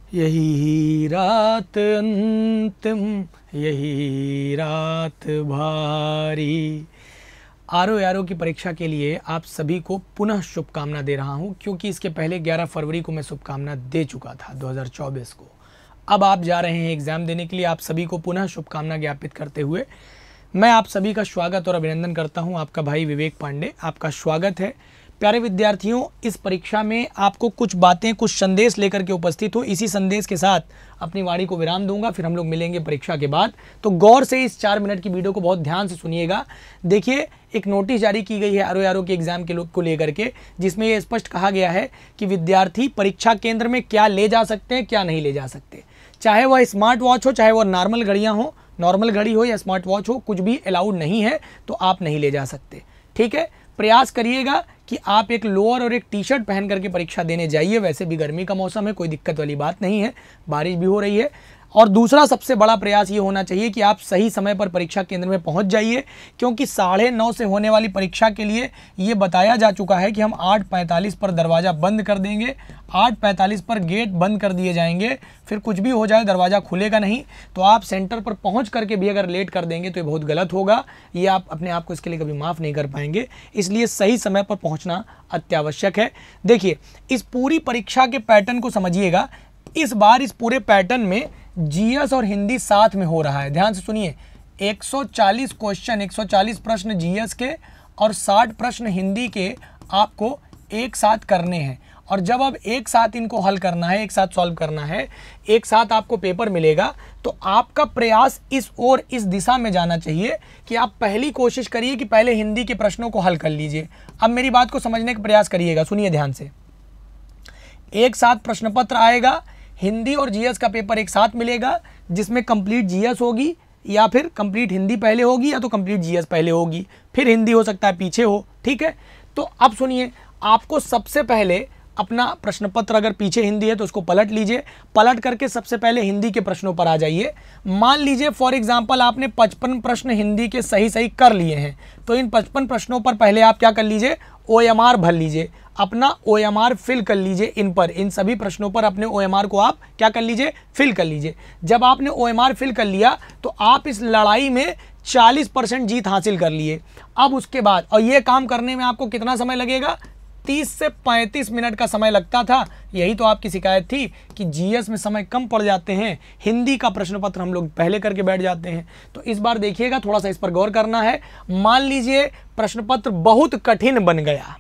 यही रात अंतिम, यही रात भारी। आरओ की परीक्षा के लिए आप सभी को पुनः शुभकामना दे रहा हूं, क्योंकि इसके पहले 11 फरवरी को मैं शुभकामना दे चुका था 2024 को। अब आप जा रहे हैं एग्ज़ाम देने के लिए। आप सभी को पुनः शुभकामना ज्ञापित करते हुए मैं आप सभी का स्वागत और अभिनंदन करता हूं। आपका भाई विवेक पांडे, आपका स्वागत है। प्यारे विद्यार्थियों, इस परीक्षा में आपको कुछ बातें, कुछ संदेश लेकर के उपस्थित हो। इसी संदेश के साथ अपनी वाणी को विराम दूंगा, फिर हम लोग मिलेंगे परीक्षा के बाद। तो गौर से इस 4 मिनट की वीडियो को बहुत ध्यान से सुनिएगा। देखिए, एक नोटिस जारी की गई है आरओ के एग्जाम के को लेकर के, जिसमें ये स्पष्ट कहा गया है कि विद्यार्थी परीक्षा केंद्र में क्या ले जा सकते हैं, क्या नहीं ले जा सकते। चाहे वह स्मार्ट वॉच हो, चाहे वह नॉर्मल घड़ियाँ हो, नॉर्मल घड़ी हो या स्मार्ट वॉच हो, कुछ भी अलाउड नहीं है, तो आप नहीं ले जा सकते। ठीक है, प्रयास करिएगा कि आप एक लोअर और एक टी शर्ट पहन करके परीक्षा देने जाइए। वैसे भी गर्मी का मौसम है, कोई दिक्कत वाली बात नहीं है, बारिश भी हो रही है। और दूसरा सबसे बड़ा प्रयास ये होना चाहिए कि आप सही समय पर परीक्षा केंद्र में पहुंच जाइए, क्योंकि 9:30 से होने वाली परीक्षा के लिए ये बताया जा चुका है कि हम 8:45 पर दरवाज़ा बंद कर देंगे, 8:45 पर गेट बंद कर दिए जाएंगे। फिर कुछ भी हो जाए, दरवाज़ा खुलेगा नहीं। तो आप सेंटर पर पहुंच करके भी अगर लेट कर देंगे तो ये बहुत गलत होगा। ये आप अपने आप को इसके लिए कभी माफ़ नहीं कर पाएंगे। इसलिए सही समय पर पहुँचना अत्यावश्यक है। देखिए, इस पूरी परीक्षा के पैटर्न को समझिएगा। इस बार इस पूरे पैटर्न में जीएस और हिंदी साथ में हो रहा है। ध्यान से सुनिए, 140 क्वेश्चन, 140 प्रश्न जीएस के और 60 प्रश्न हिंदी के आपको एक साथ करने हैं। और जब अब एक साथ इनको हल करना है, एक साथ सॉल्व करना है, एक साथ आपको पेपर मिलेगा, तो आपका प्रयास इस ओर, इस दिशा में जाना चाहिए कि आप पहली कोशिश करिए कि पहले हिंदी के प्रश्नों को हल कर लीजिए। अब मेरी बात को समझने का प्रयास करिएगा, सुनिए ध्यान से। एक साथ प्रश्न पत्र आएगा, हिंदी और जीएस का पेपर एक साथ मिलेगा, जिसमें कंप्लीट जीएस होगी या फिर कंप्लीट हिंदी पहले होगी, या तो कंप्लीट जीएस पहले होगी, फिर हिंदी हो सकता है पीछे हो। ठीक है, तो अब सुनिए, आपको सबसे पहले अपना प्रश्न पत्र, अगर पीछे हिंदी है तो उसको पलट लीजिए। पलट करके सबसे पहले हिंदी के प्रश्नों पर आ जाइए। मान लीजिए फॉर एग्जांपल आपने 55 प्रश्न हिंदी के सही सही कर लिए हैं, तो इन 55 प्रश्नों पर पहले आप क्या कर लीजिए, ओएमआर भर लीजिए, अपना ओएमआर फिल कर लीजिए। इन सभी प्रश्नों पर अपने ओएमआर को आप क्या कर लीजिए, फिल कर लीजिए। जब आपने ओएमआर फिल कर लिया तो आप इस लड़ाई में 40% जीत हासिल कर लिए। अब उसके बाद, और ये काम करने में आपको कितना समय लगेगा, 30 से 35 मिनट का समय लगता था। यही तो आपकी शिकायत थी कि जीएस में समय कम पड़ जाते हैं, हिंदी का प्रश्न पत्र हम लोग पहले करके बैठ जाते हैं। तो इस बार देखिएगा, थोड़ा सा इस पर गौर करना है। मान लीजिए प्रश्न पत्र बहुत कठिन बन गया,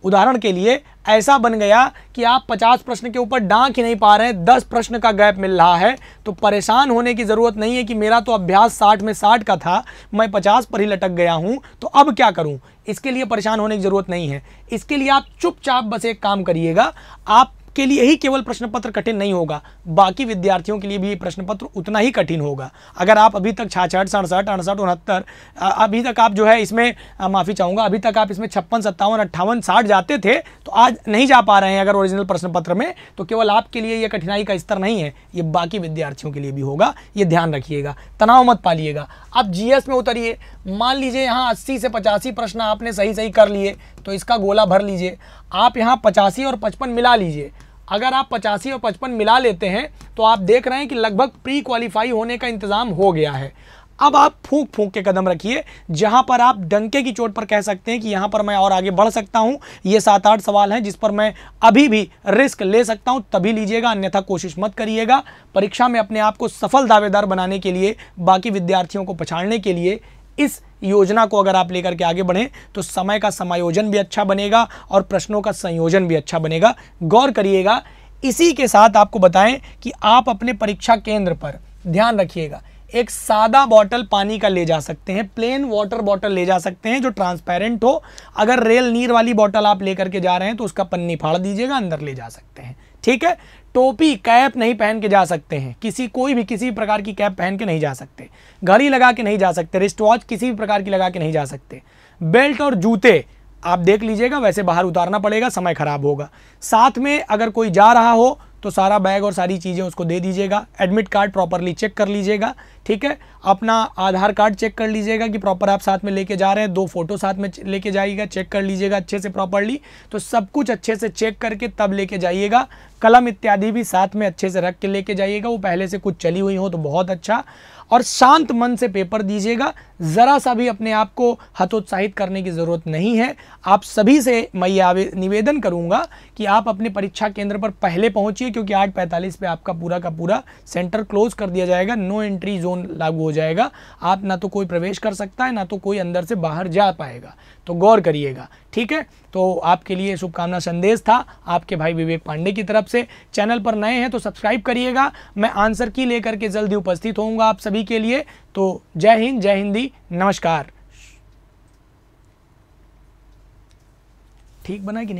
उदाहरण के लिए ऐसा बन गया कि आप 50 प्रश्न के ऊपर डांक ही नहीं पा रहे हैं, 10 प्रश्न का गैप मिल रहा है, तो परेशान होने की ज़रूरत नहीं है कि मेरा तो अभ्यास 60 में 60 का था, मैं 50 पर ही लटक गया हूं, तो अब क्या करूं। इसके लिए परेशान होने की ज़रूरत नहीं है। इसके लिए आप चुपचाप बस एक काम करिएगा, आपके लिए ही केवल प्रश्न पत्र कठिन नहीं होगा, बाकी विद्यार्थियों के लिए भी ये प्रश्न पत्र उतना ही कठिन होगा। अगर आप अभी तक 66, 67, 68, 69 अभी तक आप जो है इसमें माफ़ी चाहूँगा, अभी तक आप इसमें 56, 57, 58, 60 जाते थे, तो आज नहीं जा पा रहे हैं अगर ओरिजिनल प्रश्न पत्र में, तो केवल आपके लिए ये कठिनाई का स्तर नहीं है, ये बाकी विद्यार्थियों के लिए भी होगा। ये ध्यान रखिएगा, तनाव मत पालिएगा। अब जीएस में उतरिए। मान लीजिए यहाँ 80 से 85 प्रश्न आपने सही सही कर लिए, तो इसका गोला भर लीजिए। आप यहाँ 85 और 55 मिला लीजिए। अगर आप 85 और 55 मिला लेते हैं तो आप देख रहे हैं कि लगभग प्री क्वालिफाई होने का इंतज़ाम हो गया है। अब आप फूंक फूंक के कदम रखिए, जहां पर आप डंके की चोट पर कह सकते हैं कि यहां पर मैं और आगे बढ़ सकता हूं। ये 7-8 सवाल हैं जिस पर मैं अभी भी रिस्क ले सकता हूं, तभी लीजिएगा, अन्यथा कोशिश मत करिएगा। परीक्षा में अपने आप को सफल दावेदार बनाने के लिए, बाकी विद्यार्थियों को पछाड़ने के लिए इस योजना को अगर आप लेकर के आगे बढ़ें तो समय का समायोजन भी अच्छा बनेगा और प्रश्नों का संयोजन भी अच्छा बनेगा। गौर करिएगा। इसी के साथ आपको बताएं कि आप अपने परीक्षा केंद्र पर ध्यान रखिएगा, एक सादा बॉटल पानी का ले जा सकते हैं, प्लेन वाटर बॉटल ले जा सकते हैं जो ट्रांसपेरेंट हो। अगर रेल नीर वाली बॉटल आप लेकर के जा रहे हैं तो उसका पन्नी फाड़ दीजिएगा, अंदर ले जा सकते हैं। ठीक है, टोपी कैप नहीं पहन के जा सकते हैं, कोई भी किसी प्रकार की कैप पहन के नहीं जा सकते, घड़ी लगा के नहीं जा सकते, रिस्ट वॉच किसी भी प्रकार की लगा के नहीं जा सकते। बेल्ट और जूते आप देख लीजिएगा, वैसे बाहर उतारना पड़ेगा, समय खराब होगा। साथ में अगर कोई जा रहा हो तो सारा बैग और सारी चीज़ें उसको दे दीजिएगा। एडमिट कार्ड प्रॉपरली चेक कर लीजिएगा। ठीक है। अपना आधार कार्ड चेक कर लीजिएगा कि प्रॉपर आप साथ में लेके जा रहे हैं, 2 फोटो साथ में लेके जाइएगा, चेक कर लीजिएगा अच्छे से प्रॉपरली। तो सब कुछ अच्छे से चेक करके तब लेके जाइएगा। कलम इत्यादि भी साथ में अच्छे से रख के लेके जाइएगा, वो पहले से कुछ चली हुई हो तो बहुत अच्छा। और शांत मन से पेपर दीजिएगा, ज़रा सा भी अपने आप को हतोत्साहित करने की ज़रूरत नहीं है। आप सभी से मैं ये निवेदन करूंगा कि आप अपने परीक्षा केंद्र पर पहले पहुंचिए, क्योंकि 8:45 पे आपका पूरा का पूरा सेंटर क्लोज कर दिया जाएगा, नो एंट्री जोन लागू हो जाएगा। आप ना तो कोई प्रवेश कर सकता है, ना तो कोई अंदर से बाहर जा पाएगा, तो गौर करिएगा, ठीक है। तो आपके लिए शुभकामना संदेश था आपके भाई विवेक पांडे की तरफ से। चैनल पर नए हैं तो सब्सक्राइब करिएगा। मैं आंसर की लेकर के जल्दी उपस्थित होऊंगा आप सभी के लिए। तो जय हिंद, जय हिंदी, नमस्कार। ठीक बना कि नहीं?